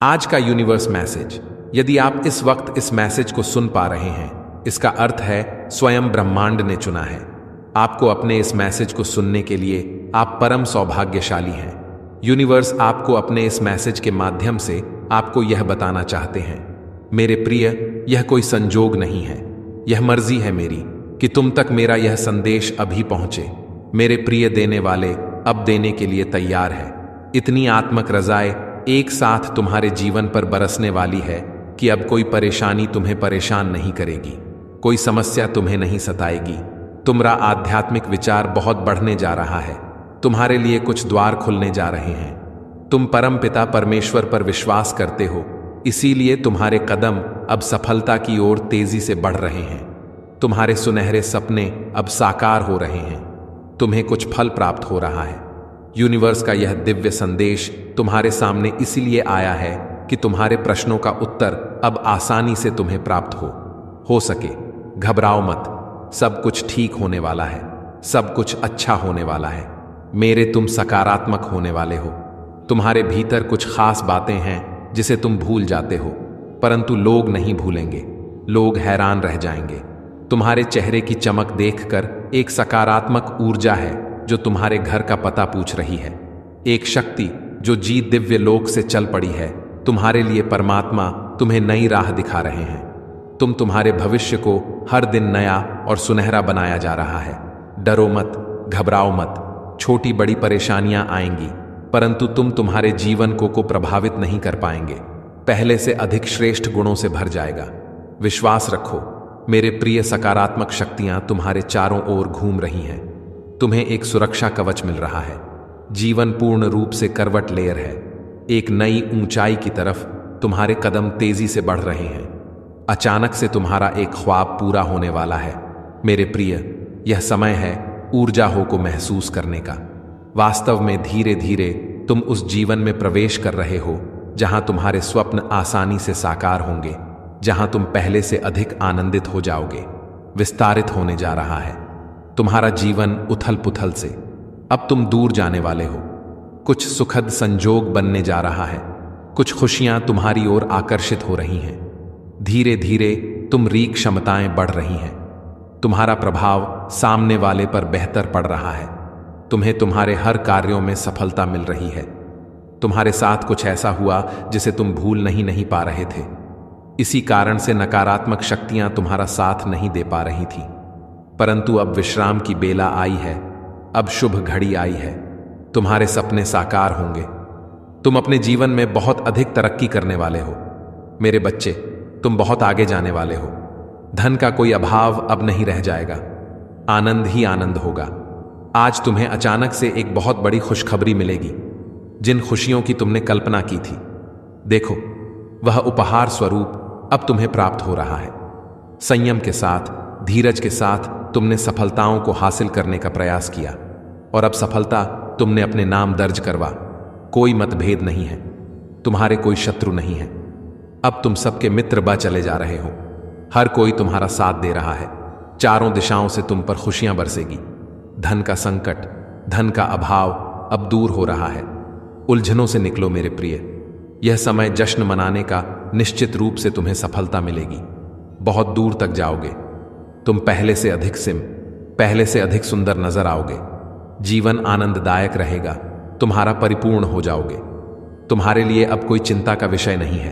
आज का universe message. यदि आप इस वक्त इस मैसेज को सुन पा रहे हैं, इसका अर्थ है स्वयं ब्रह्मांड ने चुना है आपको अपने इस मैसेज को सुनने के लिए। आप परम सौभाग्यशाली हैं। यूनिवर्स आपको अपने इस मैसेज के माध्यम से आपको यह बताना चाहते हैं, मेरे प्रिय, यह कोई संजोग नहीं है, यह मर्जी है मेरी कि तुम तक मेरा यह संदेश अभी पहुंचे। मेरे प्रिय देने वाले अब देने के लिए तैयार है। इतनी आत्मक रज़ाएं एक साथ तुम्हारे जीवन पर बरसने वाली है कि अब कोई परेशानी तुम्हें परेशान नहीं करेगी, कोई समस्या तुम्हें नहीं सताएगी। तुम्हारा आध्यात्मिक विचार बहुत बढ़ने जा रहा है। तुम्हारे लिए कुछ द्वार खुलने जा रहे हैं। तुम परम पिता परमेश्वर पर विश्वास करते हो, इसीलिए तुम्हारे कदम अब सफलता की ओर तेजी से बढ़ रहे हैं। तुम्हारे सुनहरे सपने अब साकार हो रहे हैं। तुम्हें कुछ फल प्राप्त हो रहा है। यूनिवर्स का यह दिव्य संदेश तुम्हारे सामने इसीलिए आया है कि तुम्हारे प्रश्नों का उत्तर अब आसानी से तुम्हें प्राप्त हो सके। घबराओ मत, सब कुछ ठीक होने वाला है, सब कुछ अच्छा होने वाला है। मेरे तुम सकारात्मक होने वाले हो। तुम्हारे भीतर कुछ खास बातें हैं जिसे तुम भूल जाते हो, परंतु लोग नहीं भूलेंगे। लोग हैरान रह जाएंगे। तुम्हारे चेहरे की चमक देखकर एक सकारात्मक ऊर्जा है जो तुम्हारे घर का पता पूछ रही है। एक शक्ति जो जीत दिव्य लोक से चल पड़ी है। तुम्हारे लिए परमात्मा तुम्हें नई राह दिखा रहे हैं। तुम्हारे भविष्य को हर दिन नया और सुनहरा बनाया जा रहा है। डरो मत, घबराओ मत। छोटी बड़ी परेशानियां आएंगी, परंतु तुम्हारे जीवन को प्रभावित नहीं कर पाएंगे। पहले से अधिक श्रेष्ठ गुणों से भर जाएगा। विश्वास रखो, मेरे प्रिय, सकारात्मक शक्तियां तुम्हारे चारों ओर घूम रही हैं। तुम्हें एक सुरक्षा कवच मिल रहा है। जीवन पूर्ण रूप से करवट ले रहा है। एक नई ऊंचाई की तरफ तुम्हारे कदम तेजी से बढ़ रहे हैं। अचानक से तुम्हारा एक ख्वाब पूरा होने वाला है। मेरे प्रिय, यह समय है ऊर्जा हो को महसूस करने का। वास्तव में धीरे धीरे तुम उस जीवन में प्रवेश कर रहे हो जहां तुम्हारे स्वप्न आसानी से साकार होंगे, जहां तुम पहले से अधिक आनंदित हो जाओगे। विस्तारित होने जा रहा है तुम्हारा जीवन उथल पुथल से। अब तुम दूर जाने वाले हो। कुछ सुखद संजोग बनने जा रहा है। कुछ खुशियां तुम्हारी ओर आकर्षित हो रही हैं। धीरे धीरे तुम्हारी क्षमताएं बढ़ रही हैं। तुम्हारा प्रभाव सामने वाले पर बेहतर पड़ रहा है। तुम्हें तुम्हारे हर कार्यों में सफलता मिल रही है। तुम्हारे साथ कुछ ऐसा हुआ जिसे तुम भूल नहीं पा रहे थे। इसी कारण से नकारात्मक शक्तियां तुम्हारा साथ नहीं दे पा रही थी, परंतु अब विश्राम की बेला आई है। अब शुभ घड़ी आई है। तुम्हारे सपने साकार होंगे। तुम अपने जीवन में बहुत अधिक तरक्की करने वाले हो। मेरे बच्चे, तुम बहुत आगे जाने वाले हो। धन का कोई अभाव अब नहीं रह जाएगा। आनंद ही आनंद होगा। आज तुम्हें अचानक से एक बहुत बड़ी खुशखबरी मिलेगी। जिन खुशियों की तुमने कल्पना की थी, देखो, वह उपहार स्वरूप अब तुम्हें प्राप्त हो रहा है। संयम के साथ, धीरज के साथ तुमने सफलताओं को हासिल करने का प्रयास किया, और अब सफलता तुमने अपने नाम दर्ज करवा। कोई मतभेद नहीं है, तुम्हारे कोई शत्रु नहीं है। अब तुम सबके मित्र बन चले जा रहे हो। हर कोई तुम्हारा साथ दे रहा है। चारों दिशाओं से तुम पर खुशियां बरसेगी। धन का संकट, धन का अभाव अब दूर हो रहा है। उलझनों से निकलो मेरे प्रिय। यह समय जश्न मनाने का। निश्चित रूप से तुम्हें सफलता मिलेगी। बहुत दूर तक जाओगे। तुम पहले से अधिक सुंदर नजर आओगे। जीवन आनंददायक रहेगा। तुम्हारा परिपूर्ण हो जाओगे। तुम्हारे लिए अब कोई चिंता का विषय नहीं है,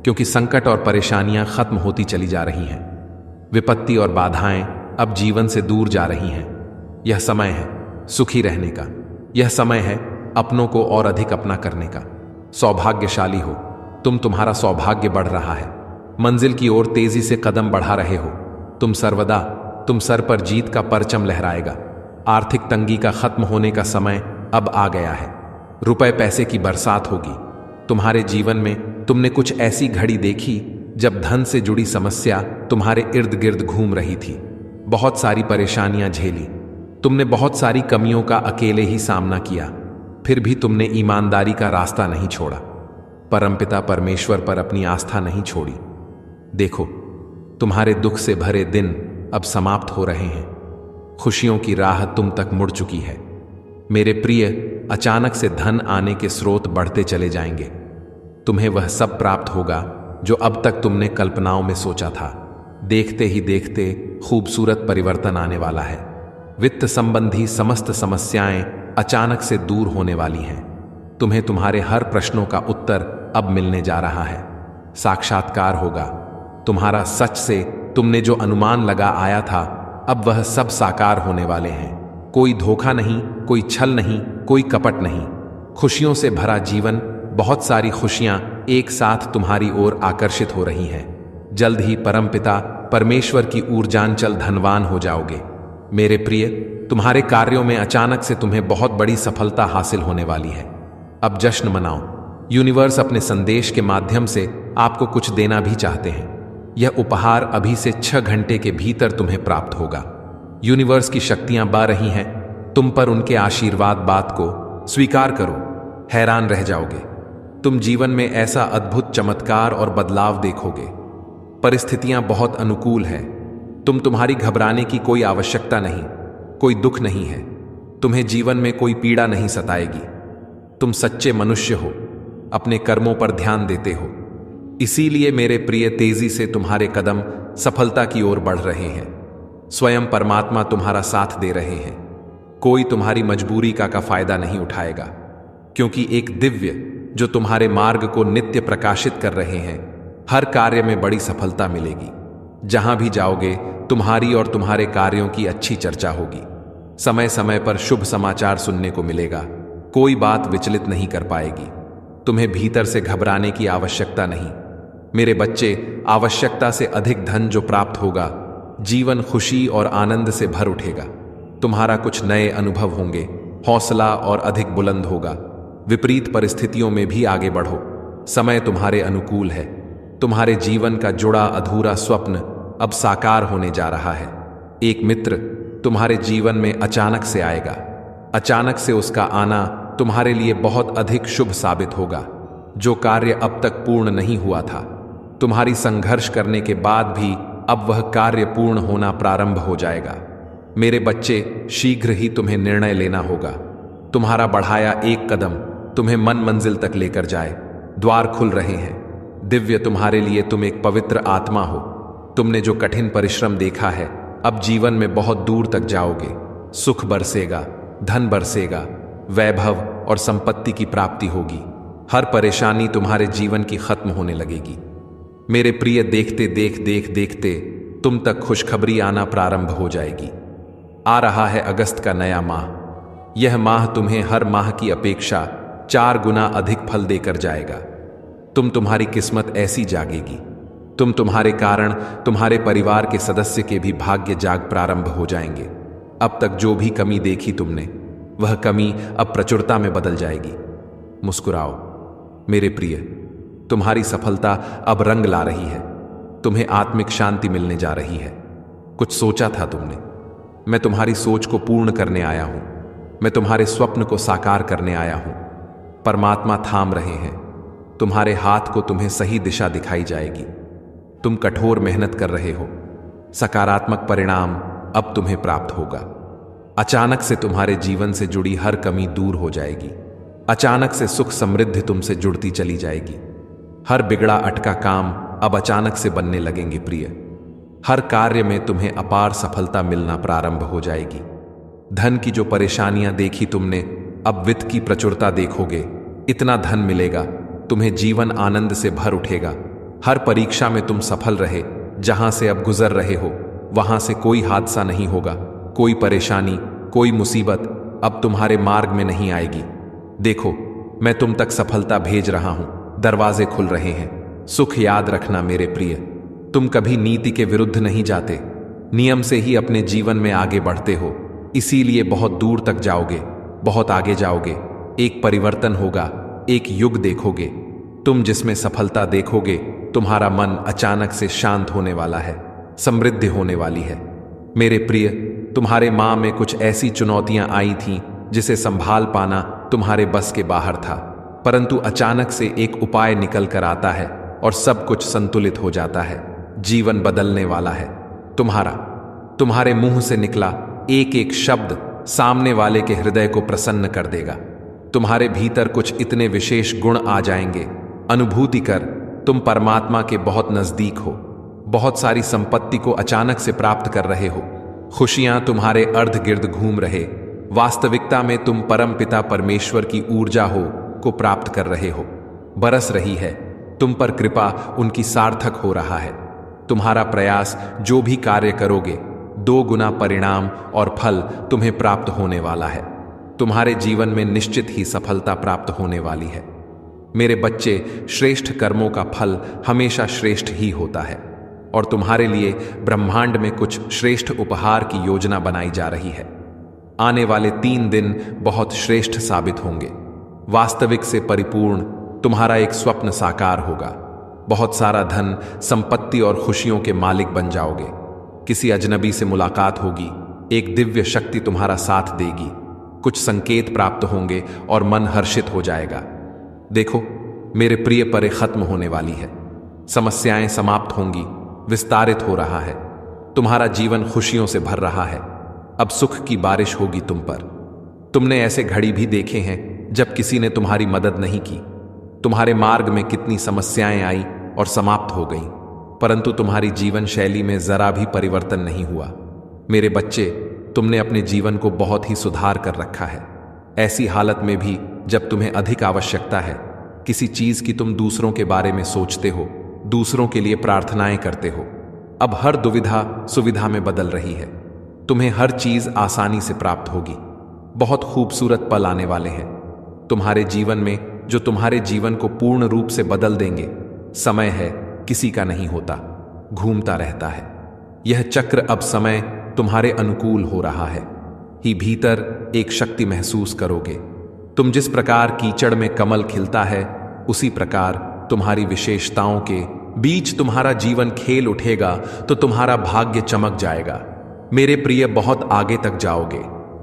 क्योंकि संकट और परेशानियां खत्म होती चली जा रही हैं। विपत्ति और बाधाएं अब जीवन से दूर जा रही हैं। यह समय है सुखी रहने का। यह समय है अपनों को और अधिक अपना करने का। सौभाग्यशाली हो तुम्हारा सौभाग्य बढ़ रहा है। मंजिल की ओर तेजी से कदम बढ़ा रहे हो। तुम सर पर जीत का परचम लहराएगा। आर्थिक तंगी का खत्म होने का समय अब आ गया है। रुपए पैसे की बरसात होगी। तुम्हारे जीवन में तुमने कुछ ऐसी घड़ी देखी जब धन से जुड़ी समस्या तुम्हारे इर्द गिर्द घूम रही थी। बहुत सारी परेशानियां झेली। तुमने बहुत सारी कमियों का अकेले ही सामना किया, फिर भी तुमने ईमानदारी का रास्ता नहीं छोड़ा। परमपिता परमेश्वर पर अपनी आस्था नहीं छोड़ी। देखो, तुम्हारे दुख से भरे दिन अब समाप्त हो रहे हैं। खुशियों की राह तुम तक मुड़ चुकी है। मेरे प्रिय, अचानक से धन आने के स्रोत बढ़ते चले जाएंगे। तुम्हें वह सब प्राप्त होगा जो अब तक तुमने कल्पनाओं में सोचा था। देखते ही देखते खूबसूरत परिवर्तन आने वाला है। वित्त संबंधी समस्त समस्याएं अचानक से दूर होने वाली हैं। तुम्हें तुम्हारे हर प्रश्नों का उत्तर अब मिलने जा रहा है। साक्षात्कार होगा। तुम्हारा सच से तुमने जो अनुमान लगा आया था, अब वह सब साकार होने वाले हैं। कोई धोखा नहीं, कोई छल नहीं, कोई कपट नहीं। खुशियों से भरा जीवन, बहुत सारी खुशियां एक साथ तुम्हारी ओर आकर्षित हो रही हैं। जल्द ही परमपिता परमेश्वर की ऊर्जांचल धनवान हो जाओगे। मेरे प्रिय, तुम्हारे कार्यों में अचानक से तुम्हें बहुत बड़ी सफलता हासिल होने वाली है। अब जश्न मनाओ। यूनिवर्स अपने संदेश के माध्यम से आपको कुछ देना भी चाहते हैं। यह उपहार अभी से 6 घंटे के भीतर तुम्हें प्राप्त होगा। यूनिवर्स की शक्तियां बह रही हैं तुम पर। उनके आशीर्वाद बात को स्वीकार करो। हैरान रह जाओगे। तुम जीवन में ऐसा अद्भुत चमत्कार और बदलाव देखोगे। परिस्थितियां बहुत अनुकूल हैं। तुम्हारी घबराने की कोई आवश्यकता नहीं। कोई दुख नहीं है। तुम्हें जीवन में कोई पीड़ा नहीं सताएगी। तुम सच्चे मनुष्य हो, अपने कर्मों पर ध्यान देते हो। इसीलिए मेरे प्रिय, तेजी से तुम्हारे कदम सफलता की ओर बढ़ रहे हैं। स्वयं परमात्मा तुम्हारा साथ दे रहे हैं। कोई तुम्हारी मजबूरी का फायदा नहीं उठाएगा, क्योंकि एक दिव्य जो तुम्हारे मार्ग को नित्य प्रकाशित कर रहे हैं। हर कार्य में बड़ी सफलता मिलेगी। जहां भी जाओगे तुम्हारी और तुम्हारे कार्यों की अच्छी चर्चा होगी। समय समय पर शुभ समाचार सुनने को मिलेगा। कोई बात विचलित नहीं कर पाएगी। तुम्हें भीतर से घबराने की आवश्यकता नहीं। मेरे बच्चे, आवश्यकता से अधिक धन जो प्राप्त होगा, जीवन खुशी और आनंद से भर उठेगा। तुम्हारा कुछ नए अनुभव होंगे। हौसला और अधिक बुलंद होगा। विपरीत परिस्थितियों में भी आगे बढ़ो। समय तुम्हारे अनुकूल है। तुम्हारे जीवन का जुड़ा अधूरा स्वप्न अब साकार होने जा रहा है। एक मित्र तुम्हारे जीवन में अचानक से आएगा। अचानक से उसका आना तुम्हारे लिए बहुत अधिक शुभ साबित होगा। जो कार्य अब तक पूर्ण नहीं हुआ था, तुम्हारी संघर्ष करने के बाद भी अब वह कार्य पूर्ण होना प्रारंभ हो जाएगा। मेरे बच्चे, शीघ्र ही तुम्हें निर्णय लेना होगा। तुम्हारा बढ़ाया एक कदम तुम्हें मन मंजिल तक लेकर जाए। द्वार खुल रहे हैं। दिव्य तुम्हारे लिए तुम एक पवित्र आत्मा हो। तुमने जो कठिन परिश्रम देखा है, अब जीवन में बहुत दूर तक जाओगे। सुख बरसेगा, धन बरसेगा, वैभव और संपत्ति की प्राप्ति होगी। हर परेशानी तुम्हारे जीवन की खत्म होने लगेगी। मेरे प्रिय, देखते तुम तक खुशखबरी आना प्रारंभ हो जाएगी। आ रहा है अगस्त का नया माह। यह माह तुम्हें हर माह की अपेक्षा 4 गुना अधिक फल देकर जाएगा। तुम्हारी किस्मत ऐसी जागेगी। तुम्हारे कारण तुम्हारे परिवार के सदस्य के भी भाग्य जाग प्रारंभ हो जाएंगे। अब तक जो भी कमी देखी तुमने, वह कमी अब प्रचुरता में बदल जाएगी। मुस्कुराओ मेरे प्रिय, तुम्हारी सफलता अब रंग ला रही है। तुम्हें आत्मिक शांति मिलने जा रही है। कुछ सोचा था तुमने, मैं तुम्हारी सोच को पूर्ण करने आया हूं। मैं तुम्हारे स्वप्न को साकार करने आया हूं। परमात्मा थाम रहे हैं तुम्हारे हाथ को। तुम्हें सही दिशा दिखाई जाएगी। तुम कठोर मेहनत कर रहे हो। सकारात्मक परिणाम अब तुम्हें प्राप्त होगा। अचानक से तुम्हारे जीवन से जुड़ी हर कमी दूर हो जाएगी। अचानक से सुख समृद्धि तुमसे जुड़ती चली जाएगी। हर बिगड़ा अटका काम अब अचानक से बनने लगेंगे प्रिय। हर कार्य में तुम्हें अपार सफलता मिलना प्रारंभ हो जाएगी। धन की जो परेशानियां देखी तुमने, अब वित्त की प्रचुरता देखोगे। इतना धन मिलेगा, तुम्हें जीवन आनंद से भर उठेगा। हर परीक्षा में तुम सफल रहे। जहां से अब गुजर रहे हो, वहां से कोई हादसा नहीं होगा। कोई परेशानी, कोई मुसीबत अब तुम्हारे मार्ग में नहीं आएगी। देखो, मैं तुम तक सफलता भेज रहा हूं। दरवाजे खुल रहे हैं। सुख याद रखना मेरे प्रिय, तुम कभी नीति के विरुद्ध नहीं जाते। नियम से ही अपने जीवन में आगे बढ़ते हो। इसीलिए बहुत दूर तक जाओगे, बहुत आगे जाओगे। एक परिवर्तन होगा, एक युग देखोगे। तुम जिसमें सफलता देखोगे, तुम्हारा मन अचानक से शांत होने वाला है। समृद्धि होने वाली है। मेरे प्रिय, तुम्हारे मां में कुछ ऐसी चुनौतियां आई थीं जिसे संभाल पाना तुम्हारे बस के बाहर था। परंतु अचानक से एक उपाय निकल कर आता है और सब कुछ संतुलित हो जाता है। जीवन बदलने वाला है तुम्हारे मुंह से निकला एक एक शब्द सामने वाले के हृदय को प्रसन्न कर देगा। तुम्हारे भीतर कुछ इतने विशेष गुण आ जाएंगे अनुभूति कर, तुम परमात्मा के बहुत नजदीक हो। बहुत सारी संपत्ति को अचानक से प्राप्त कर रहे हो। खुशियां तुम्हारे अर्ध गिर्द घूम रहे। वास्तविकता में तुम परम पिता परमेश्वर की ऊर्जा को प्राप्त कर रहे हो। बरस रही है, तुम पर कृपा उनकी सार्थक हो रहा है। तुम्हारा प्रयास जो भी कार्य करोगे, 2 गुना परिणाम और फल तुम्हें प्राप्त होने वाला है। तुम्हारे जीवन में निश्चित ही सफलता प्राप्त होने वाली है। मेरे बच्चे, श्रेष्ठ कर्मों का फल हमेशा श्रेष्ठ ही होता है और तुम्हारे लिए ब्रह्मांड में कुछ श्रेष्ठ उपहार की योजना बनाई जा रही है। आने वाले 3 दिन बहुत श्रेष्ठ साबित होंगे। वास्तविक से परिपूर्ण तुम्हारा एक स्वप्न साकार होगा। बहुत सारा धन, संपत्ति और खुशियों के मालिक बन जाओगे। किसी अजनबी से मुलाकात होगी। एक दिव्य शक्ति तुम्हारा साथ देगी। कुछ संकेत प्राप्त होंगे और मन हर्षित हो जाएगा। देखो, मेरे प्रिय परे खत्म होने वाली है। समस्याएं समाप्त होंगी। विस्तारित हो रहा है। तुम्हारा जीवन खुशियों से भर रहा है। अब सुख की बारिश होगी तुम पर। तुमने ऐसे घड़ी भी देखे हैं जब किसी ने तुम्हारी मदद नहीं की। तुम्हारे मार्ग में कितनी समस्याएं आई और समाप्त हो गईं, परंतु तुम्हारी जीवन शैली में जरा भी परिवर्तन नहीं हुआ। मेरे बच्चे, तुमने अपने जीवन को बहुत ही सुधार कर रखा है। ऐसी हालत में भी जब तुम्हें अधिक आवश्यकता है किसी चीज की, तुम दूसरों के बारे में सोचते हो, दूसरों के लिए प्रार्थनाएं करते हो। अब हर दुविधा सुविधा में बदल रही है। तुम्हें हर चीज आसानी से प्राप्त होगी। बहुत खूबसूरत पल आने वाले हैं तुम्हारे जीवन में, जो तुम्हारे जीवन को पूर्ण रूप से बदल देंगे। समय है, किसी का नहीं होता, घूमता रहता है। यह चक्र अब समय तुम्हारे अनुकूल हो रहा है। ही भीतर एक शक्ति महसूस करोगे। तुम जिस प्रकार कीचड़ में कमल खिलता है, उसी प्रकार तुम्हारी विशेषताओं के बीच तुम्हारा जीवन खेल उठेगा तो तुम्हारा भाग्य चमक जाएगा। मेरे प्रिय, बहुत आगे तक जाओगे।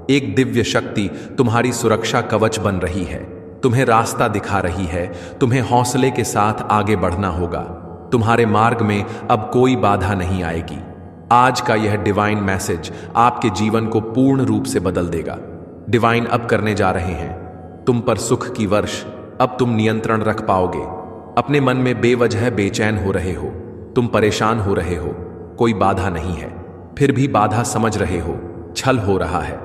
एक दिव्य शक्ति तुम्हारी सुरक्षा कवच बन रही है, तुम्हें रास्ता दिखा रही है। तुम्हें हौसले के साथ आगे बढ़ना होगा। तुम्हारे मार्ग में अब कोई बाधा नहीं आएगी। आज का यह डिवाइन मैसेज आपके जीवन को पूर्ण रूप से बदल देगा। डिवाइन अब करने जा रहे हैं तुम पर सुख की वर्ष। अब तुम नियंत्रण रख पाओगे। अपने मन में बेवजह बेचैन हो रहे हो, तुम परेशान हो रहे हो, कोई बाधा नहीं है, फिर भी बाधा समझ रहे हो, छल हो रहा है।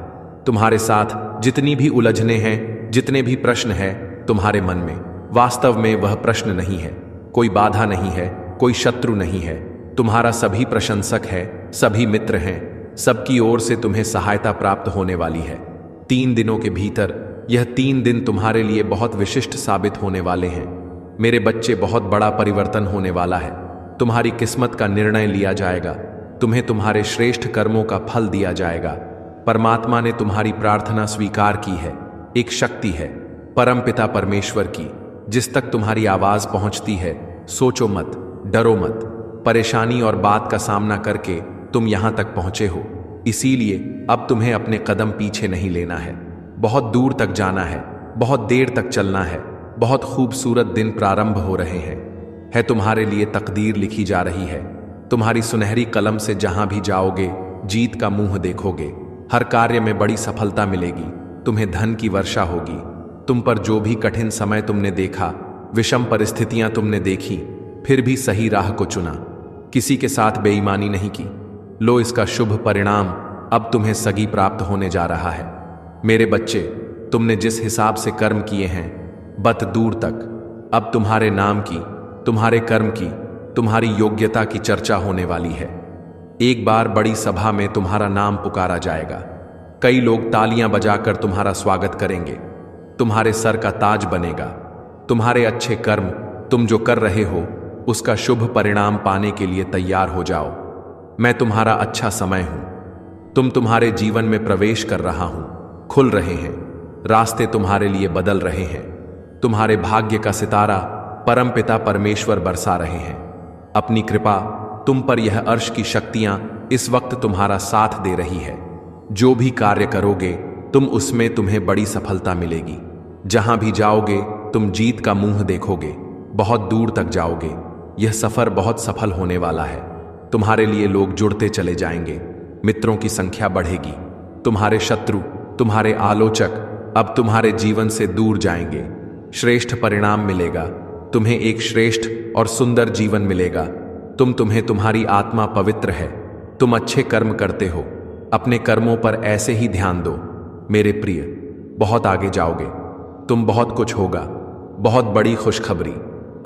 तुम्हारे साथ जितनी भी उलझने हैं, जितने भी प्रश्न हैं तुम्हारे मन में, वास्तव में वह प्रश्न नहीं है, कोई बाधा नहीं है, कोई शत्रु नहीं है। तुम्हारा सभी प्रशंसक है, सभी मित्र हैं, सबकी ओर से तुम्हें सहायता प्राप्त होने वाली है। 3 दिनों के भीतर यह 3 दिन तुम्हारे लिए बहुत विशिष्ट साबित होने वाले हैं। मेरे बच्चे, बहुत बड़ा परिवर्तन होने वाला है। तुम्हारी किस्मत का निर्णय लिया जाएगा। तुम्हें तुम्हारे श्रेष्ठ कर्मों का फल दिया जाएगा। परमात्मा ने तुम्हारी प्रार्थना स्वीकार की है। एक शक्ति है परम पिता परमेश्वर की, जिस तक तुम्हारी आवाज पहुंचती है। सोचो मत, डरो मत। परेशानी और बात का सामना करके तुम यहां तक पहुंचे हो, इसीलिए अब तुम्हें अपने कदम पीछे नहीं लेना है। बहुत दूर तक जाना है, बहुत देर तक चलना है। बहुत खूबसूरत दिन प्रारंभ हो रहे हैं। तुम्हारे लिए तकदीर लिखी जा रही है। तुम्हारी सुनहरी कलम से जहां भी जाओगे, जीत का मुंह देखोगे। हर कार्य में बड़ी सफलता मिलेगी। तुम्हें धन की वर्षा होगी। तुम पर जो भी कठिन समय तुमने देखा, विषम परिस्थितियां तुमने देखी, फिर भी सही राह को चुना। किसी के साथ बेईमानी नहीं की। लो, इसका शुभ परिणाम अब तुम्हें सगी प्राप्त होने जा रहा है। मेरे बच्चे, तुमने जिस हिसाब से कर्म किए हैं, बत दूर तक अब तुम्हारे नाम की, तुम्हारे कर्म की, तुम्हारी योग्यता की चर्चा होने वाली है। एक बार बड़ी सभा में तुम्हारा नाम पुकारा जाएगा। कई लोग तालियां बजाकर तुम्हारा स्वागत करेंगे। तुम्हारे सर का ताज बनेगा। तुम्हारे अच्छे कर्म तुम जो कर रहे हो, उसका शुभ परिणाम पाने के लिए तैयार हो जाओ। मैं तुम्हारा अच्छा समय हूं। तुम्हारे जीवन में प्रवेश कर रहा हूं। खुल रहे हैं रास्ते, तुम्हारे लिए बदल रहे हैं। तुम्हारे भाग्य का सितारा परम पिता परमेश्वर बरसा रहे हैं अपनी कृपा। तुम पर यह अर्श की शक्तियां इस वक्त तुम्हारा साथ दे रही है। जो भी कार्य करोगे उसमें तुम्हें बड़ी सफलता मिलेगी। जहां भी जाओगे तुम जीत का मुंह देखोगे। बहुत दूर तक जाओगे। यह सफर बहुत सफल होने वाला है। तुम्हारे लिए लोग जुड़ते चले जाएंगे। मित्रों की संख्या बढ़ेगी। तुम्हारे शत्रु, तुम्हारे आलोचक अब तुम्हारे जीवन से दूर जाएंगे। श्रेष्ठ परिणाम मिलेगा। तुम्हें एक श्रेष्ठ और सुंदर जीवन मिलेगा। तुम्हारी आत्मा पवित्र है। तुम अच्छे कर्म करते हो। अपने कर्मों पर ऐसे ही ध्यान दो। मेरे प्रिय, बहुत आगे जाओगे। तुम बहुत कुछ होगा। बहुत बड़ी खुशखबरी।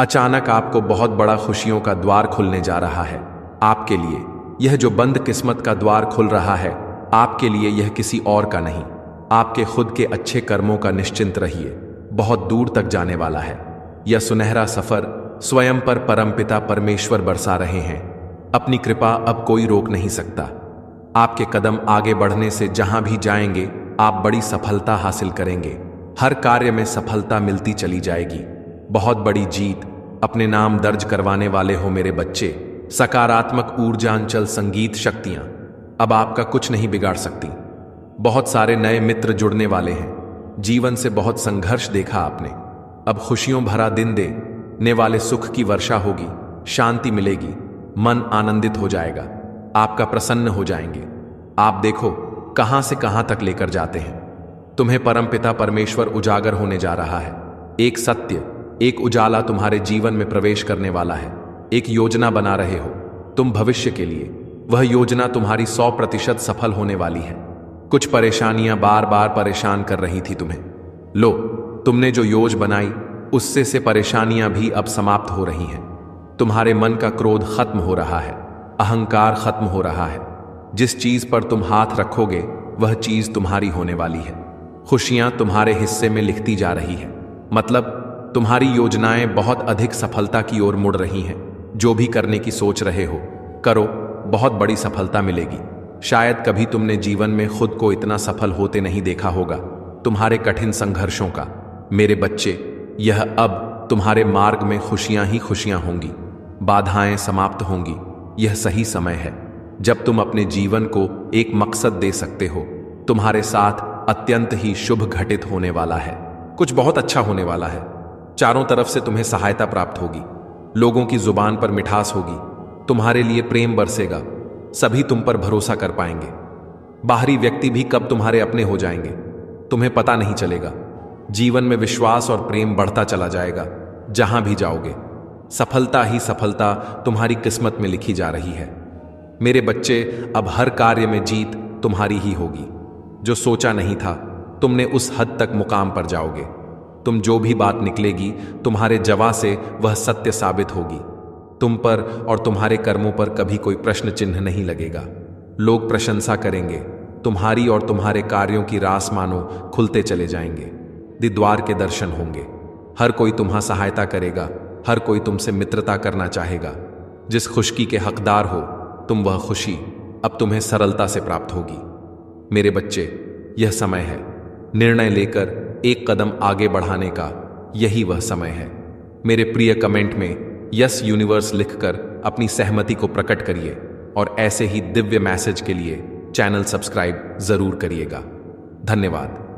अचानक आपको बहुत बड़ा खुशियों का द्वार खुलने जा रहा है आपके लिए। यह जो बंद किस्मत का द्वार खुल रहा है आपके लिए, यह किसी और का नहीं, आपके खुद के अच्छे कर्मों का। निश्चिंत रहिए, बहुत दूर तक जाने वाला है। यह सुनहरा सफर स्वयं पर परमपिता परमेश्वर बरसा रहे हैं। अपनी कृपा अब कोई रोक नहीं सकता। आपके कदम आगे बढ़ने से जहां भी जाएंगे आप बड़ी सफलता हासिल करेंगे। हर कार्य में सफलता मिलती चली जाएगी। बहुत बड़ी जीत अपने नाम दर्ज करवाने वाले हो मेरे बच्चे। सकारात्मक ऊर्जांचल संगीत शक्तियां अब आपका कुछ नहीं बिगाड़ सकती। बहुत सारे नए मित्र जुड़ने वाले हैं। जीवन से बहुत संघर्ष देखा आपने। अब खुशियों भरा दिन देने वाले सुख की वर्षा होगी। शांति मिलेगी। मन आनंदित हो जाएगा। आपका प्रसन्न हो जाएंगे। आप देखो कहां से कहां तक लेकर जाते हैं। तुम्हें परमपिता परमेश्वर उजागर होने जा रहा है। एक सत्य, एक उजाला तुम्हारे जीवन में प्रवेश करने वाला है। एक योजना बना रहे हो तुम भविष्य के लिए। वह योजना तुम्हारी 100% सफल होने वाली है। कुछ परेशानियां बार बार परेशान कर रही थी तुम्हें। लो, तुमने जो योजना बनाई उससे से परेशानियां भी अब समाप्त हो रही हैं। तुम्हारे मन का क्रोध खत्म हो रहा है। अहंकार खत्म हो रहा है। जिस चीज पर तुम हाथ रखोगे वह चीज तुम्हारी होने वाली है। खुशियां तुम्हारे हिस्से में लिखती जा रही है। मतलब तुम्हारी योजनाएं बहुत अधिक सफलता की ओर मुड़ रही हैं। जो भी करने की सोच रहे हो करो, बहुत बड़ी सफलता मिलेगी। शायद कभी तुमने जीवन में खुद को इतना सफल होते नहीं देखा होगा। तुम्हारे कठिन संघर्षों का मेरे बच्चे, यह अब तुम्हारे मार्ग में खुशियां ही खुशियां होंगी। बाधाएं समाप्त होंगी। यह सही समय है जब तुम अपने जीवन को एक मकसद दे सकते हो। तुम्हारे साथ अत्यंत ही शुभ घटित होने वाला है। कुछ बहुत अच्छा होने वाला है। चारों तरफ से तुम्हें सहायता प्राप्त होगी। लोगों की जुबान पर मिठास होगी। तुम्हारे लिए प्रेम बरसेगा। सभी तुम पर भरोसा कर पाएंगे। बाहरी व्यक्ति भी कब तुम्हारे अपने हो जाएंगे तुम्हें पता नहीं चलेगा। जीवन में विश्वास और प्रेम बढ़ता चला जाएगा। जहां भी जाओगे सफलता ही सफलता तुम्हारी किस्मत में लिखी जा रही है। मेरे बच्चे, अब हर कार्य में जीत तुम्हारी ही होगी। जो सोचा नहीं था तुमने उस हद तक मुकाम पर जाओगे। तुम जो भी बात निकलेगी तुम्हारे जवा से वह सत्य साबित होगी। तुम पर और तुम्हारे कर्मों पर कभी कोई प्रश्न चिन्ह नहीं लगेगा। लोग प्रशंसा करेंगे। तुम्हारी और तुम्हारे कार्यों की रास मानो खुलते चले जाएंगे। द्वार के दर्शन होंगे। हर कोई तुम्हारी सहायता करेगा। हर कोई तुमसे मित्रता करना चाहेगा। जिस खुशकी के हकदार हो तुम, वह खुशी अब तुम्हें सरलता से प्राप्त होगी। मेरे बच्चे, यह समय है निर्णय लेकर एक कदम आगे बढ़ाने का। यही वह समय है। मेरे प्रिय, कमेंट में यस यूनिवर्स लिखकर अपनी सहमति को प्रकट करिए और ऐसे ही दिव्य मैसेज के लिए चैनल सब्सक्राइब जरूर करिएगा। धन्यवाद।